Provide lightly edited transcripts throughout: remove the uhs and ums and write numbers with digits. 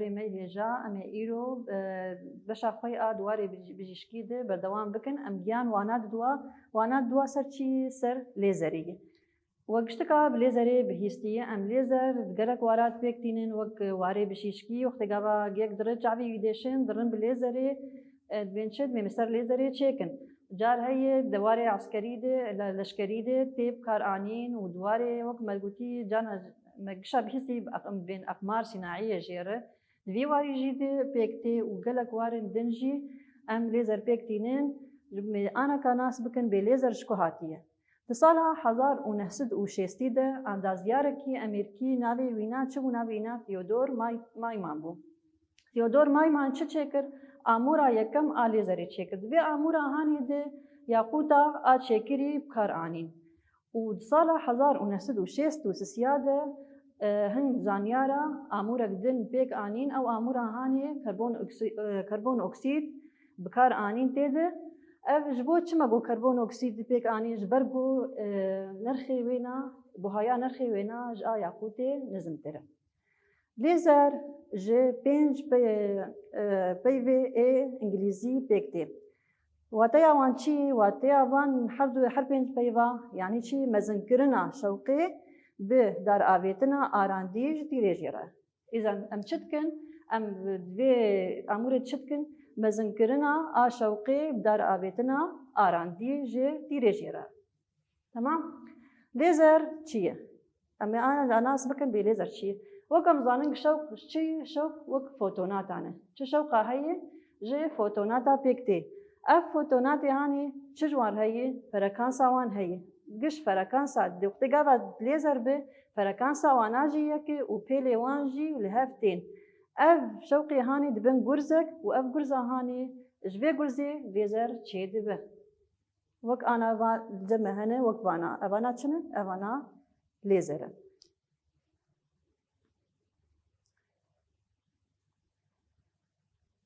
دواري ما هجا أم إيرو بشا خوي دواري بجيشكي ده بردوام بكن أم جيان وانات دوا سر چی سر لیزری وقشتكا بليزري بهيستية أم ليزر دقرق وارات بيكتينين وق واري بشيشكي وقتقابا جيك درج عبي يديشين درن بليزري دبينشد ممسر ليزري تشيكن جار هي دواري عسكري ده لشكري ده تيب كارانين ودواري وق ملقوتي جانا مقشا بهيستي بين أقمار صناعية جيرة دوي واري جيدي بيكتي وقلق واري دنجي أم ليزر بيكتينين أنا كناس بكن بليزر شكوهاتية تصالح 1960 ده اندازیارکی امریکی ناوی وینا چه ناوی وینا تیودور مایمان بو. تیودور مایمان چه کرد؟ آمورا یکم آلیزری چه کرد. و آمورا هانی ده یاقوتا چکری بکار آنین. و تصالح 1963 ده هن زانیارا آمورا گدن بیک آنین او آمورا هانی کربون اکسید بکار آنین تیده. جبوت چما گو کربون اکسید پیک آنی جبرگو نرخی وینا بوهایا نرخی وینا جا یاقوتی نزم تره. لیزر ج 5 پی وی انگلیزی پیکتی. واتیا وان چی واتیا وان هر 5 پیوا یعنی چی مزنکرنا شوقی به در آویتنا آراندیج تیریجیره. إذا أم شتكن أم دوی أمور شتكن مزنكرنا شوقي بدار آبيتنا آراندي جي تيريجيرا. تمام؟ ليزر چيه؟ أما أنا أسبكن بليزر چيه؟ وكم زانن شوق چي شوق وك فوتونات أنا. چه شوقة هي؟ جي فوتوناتا بيكتي. أف فوتونات يعني چجوار هي؟ فركانسا وان هي. قش فركانسا دقتي قاعد ليزر به فركانسا واناجي يكي وبيلي وانجي لهفتين. اف شوقي هاني دبن جرزك واف جرزة هاني جبي جرزي ليزر چه دبه وك انا جمع هنا وك وانا اوانا چنه اوانا ليزر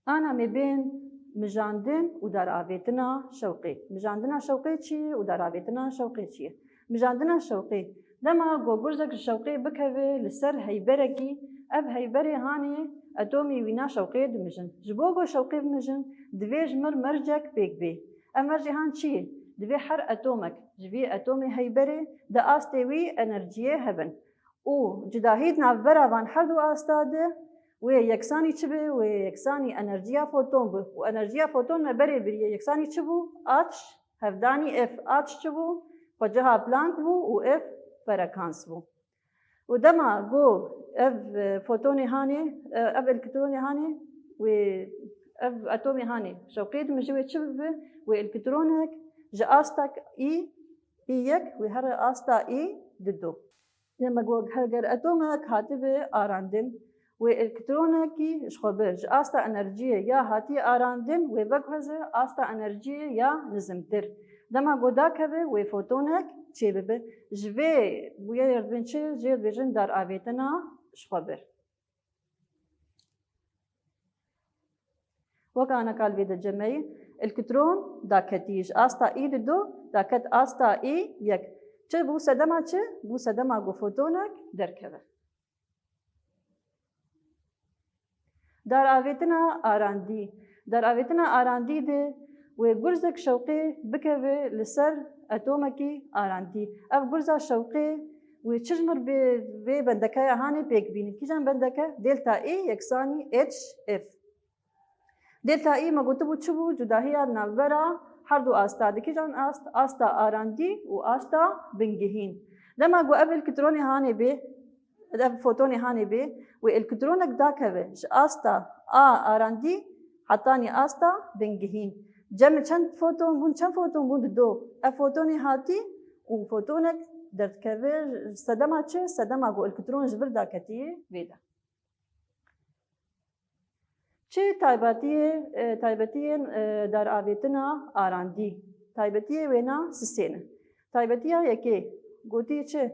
انا مبين مجاندن ودار آویتنا شوقي مجاندنا شوقي چي ودار آویتنا شوقي چي مجاندنا شوقي لما جو جرزك الشوقي بكوي لسر هيبركي اف هيبري هاني اتومي وينا شوقي دمجن جبوغو شوقي دمجن دوي جمر مرجك بيك بي امرجي هان چي دوي حر اتومك جبي اتومي هيبري دا استوي انرجيه هبن و جداهيد نافبرا وان حر دو استاده ويكساني چبه ويكساني انرجيا فوتون بو وانرجيا فوتون مبري بري يكساني چبو اتش هفداني اف اتش چبو وجها بلانك بو و اف فركانس بو ودما جو اف فوتوني هاني اف الكتروني هاني و اف اتومي هاني شوقيد مجوي تشبه والكترونك جاستك اي يك وهر استا اي ضده لما جو هاجر اتومك هاتبه اراندن والكترونكي شخبر جاستا انرجيه يا هاتي اراندن وبكهزه استا انرجيه يا نزمتر دما جو داكبه وفوتونك چه جوی بویا یردبنچه جیر بیجن در آویتنا شخبر. وكأنا قال بيد الجمعي الكترون داكتيج استا اي دو داكت استا اي يك چه بو سدما چه بو سدما گو فوتونك دركبه. در آویتنا آراندی ده و گرزك شوقي بكوي لسر اتومكي آراندي اف گرزا شوقي و چجمر به بندكايا هاني بيك بيني كيجان بندكا دلتا اي يكساني اتش اف دلتا اي ما قلت بو چبو جداهيا نابرا هر دو استا دكيجان استا آراندي و استا بنجهين لما قو اف الكتروني هاني به اف فوتوني هاني به و الكترونك داكوي استا آراندي حطاني استا بنجهين جمع چند فوتون بون دو افوتوني هاتي و فوتونك درد كبير صدمة چه صدمة جو الكترون جبر داكتي بيدا چه تايبتي در آويتنا آراندي تايبتي وينا سسينه تايبتي يكي قوتي چه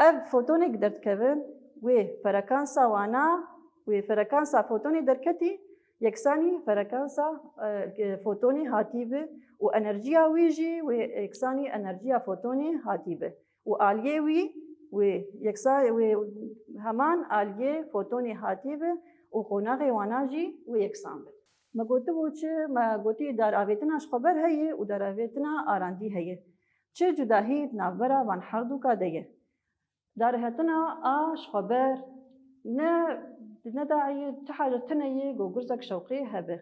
اف فوتونك درد كبير و فركانسا وانا و فركانسا فوتوني دركتي يكساني فركانسا فوتوني هاتيبه وانرجيا ويجي ويكساني انرجيا فوتوني هاتيبه وآليه وي ويكساني همان آليه فوتوني هاتيبه وقناغي واناجي ويكسان بن ما قلت بوش ما قلتي دار آفيتناش خبر هي ودار آفيتنا آراندي هي چه جداهيت نافبرا وان حردو كاديه دار هتنا آش خبر نه داعي تحاجة تنيه جو جرزك شوقي هبه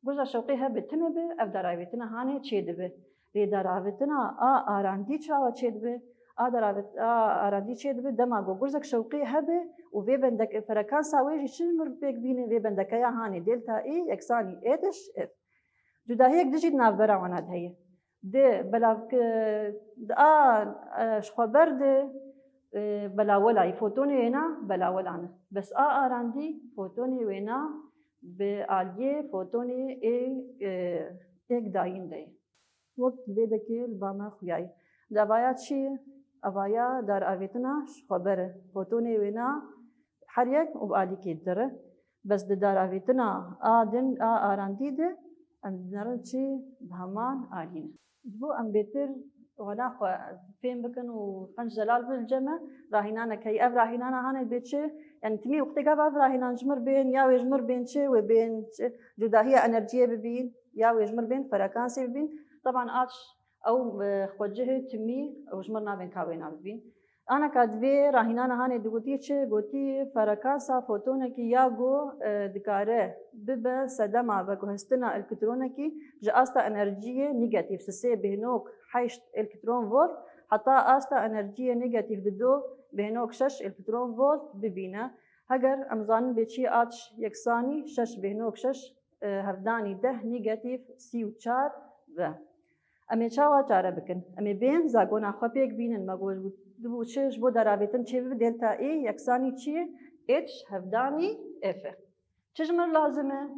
جرزك شوقي هبه تنبه أف دار آفيتنا هاني تشيد به لي دار آفيتنا آراندي تشاو تشيد به آراندي تشيد به دما جو جرزك شوقي هبه وفي بندك فركان ساويجي شمر بيك بيني في بندك يا هاني دلتا إي يكساني إيدش إف جداهيك دجيت نافبرا واناد هي ده بلاك شخبر ده بلا ولا فوتوني هنا بلا ولا أنا بس آراندي فوتوني وينا بعالية فوتوني إيك داين ده وقت بيدك الباما خياي دابايات شي أبايا دار آفيتنا خبره فوتوني وينا حريك وبعالي كيدره بس دار آفيتنا آدن آراندي ده أم نرجع بهمان آلين جبو أم بيتر وانا خو فين بكن وخنج زلال بالجمع راهينانا كي أف راهينانا هان البيتشي يعني تمي وقت قاب أف راهينان جمر بين يا ويجمر بين شيء وبين جداهية أنرجية ببين يا ويجمر بين فركانسي ببين طبعا آتش أو خوجه تمي وجمرنا بين كاوينا ببين أنا كاتبي راهينانا هان دوتي قوتي فركانسا فوتونكي ياغو دكاره ببا سدما بكو هستنا الكترونكي جاستا انرجيه نيجاتيف سسي بهنوك حيشت الكترون فولت حتى استا انرجيه نيجاتيف ددو بهنوك شش الكترون فولت ببينا هجر امزان بيشي اتش يكساني شش بهنوك شش هفداني ده نيجاتيف سي وشار و امي چاوا چاره بکن امي بين زاگونا خپيك بينن ماگوش دو چش بو درابتن چه دلتا اي يكساني چي اتش هفداني اف چجمر لازمه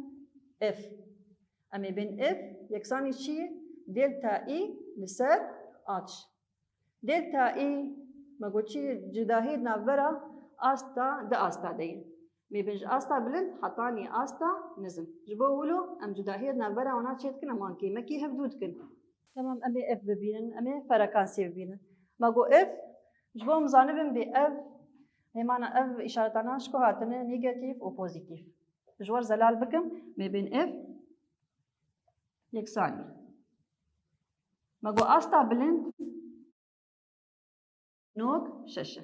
اف امي بين اف يكساني چي دلتا اي لسر اتش دلتا اي ماگوچي جداهي نافرا استا ده استا دي مي بنج استا بلند حطاني استا نزم جبو ولو ام جداهي نافرا وانا چيت كنا مانكي مكي هفدود كن تمام امي اف ببينن امي فركانسي ببينن ماگو اف جبو مزانبن بي اف هيمانا اف اشارتانا شكو هاتنه نيجاتيف و بوزيتيف جوار زلال بكم ما بين اف يكساني ماگو استا بلند نوك ششه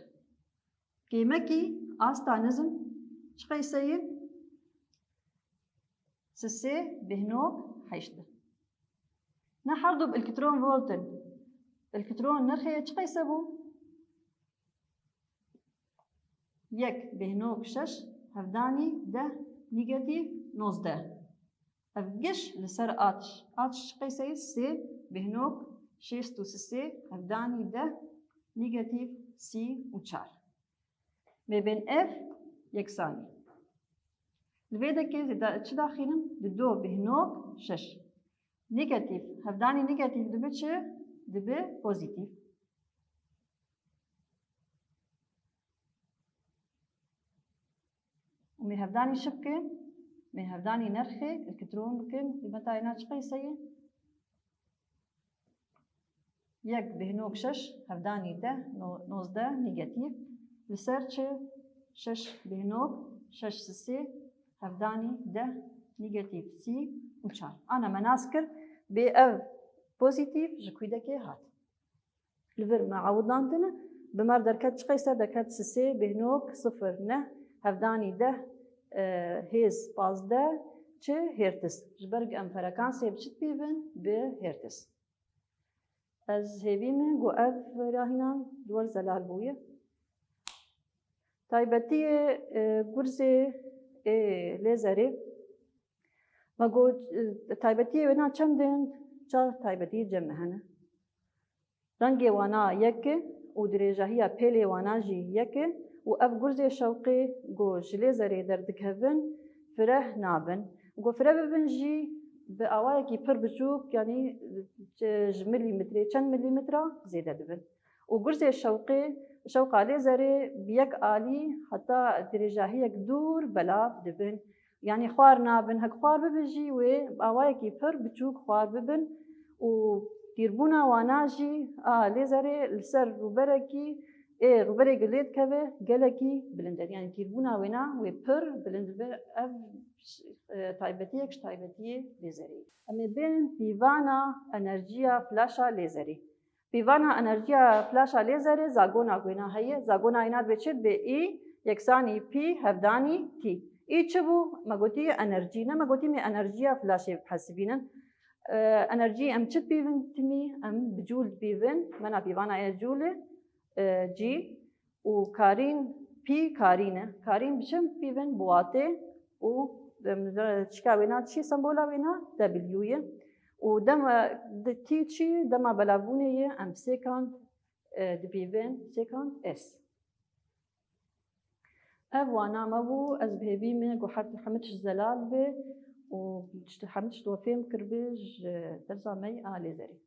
كيمكي استا نزم شقي سيد سسي بهنوك حيشته نحردو بالكترون فولتن الكترون نرخي شقي سبو يك بهنوك شش هفداني ده نيجاتيف نص ده أفجش لسر آتش قيسي سي بهنوك شيستو سي هفداني ده نيجاتيف سي وشار ما بين اف يكساني الفيدا كيز دا داخلين دو بهنوك شش نيجاتيف هفداني نيجاتيف دبتش دبي بوزيتيف ومن هفداني شبكة من هفداني نرخي الكترون بكن بمتى يناتش قيسية يك بهنوك شش هفداني ده نوز ده نيجاتيف لسرچ شش بهنوك شش سي هفداني ده نيجاتيف سي وشار أنا مناسكر بأف بوزيتيف جكويدا كي هات لفر معوضانتنا بمار دركات قيسة دركات سي بهنوك صفر نه هفداني ده هيز باز ده چه هرتز جبرگ ام فرکانسی بچت بیبن به هرتز از هیویم گو اف راهینان دور زلال بویه تایبتی گرزه لیزری ما گو تایبتی ونا چندین چه تایبتی جمع هنه رنگ وانا یک و درجهیه پیلی وانا جی یک و اف گرزه شوقی گو جلیزری دردکهون فره نابن و فره ببن جی به آوایی که پر بچوک یعنی ملیمتری چند ملیمتر زیاده دبن و گرزه شوق لیزری بیک آلی حتی درجهی یک دور بلا دبن یعنی خوار نابن هک خوار ببن جی و آوایی که پر بچوک خوار ببن و تیربونا وانا جی لیزری لسر روبرکی ايه غبري قلت كذا قالكي بلندر يعني كيربونا وينا وبر بلندر اف تايبتيه كش تايبتيه ليزري اما بين بيفانا انرجيا فلاشا ليزري بيفانا انرجيا فلاشا ليزري زاغونا وينا هي زاغونا اينات بتشد بي اي يكساني بي هفداني تي اي تشبو ما قلتي انرجي ما قلتي مي انرجيا فلاشا بحسبينا انرجي ام تشد بيفن تمي ام بجول بيفن منا بيفانا جوله جي وكارين بي كارينه كارين بشم بيفن بواته و شكاوينا شي سمبولا وينا دبليو ودم تي شي دم بلافوني ام سيكوند دبيفن سيكوند اس وانا مبو از بهبي من جو حرت حمتش زلال به و حمتش توفيم كربيج ترزا مي ليزري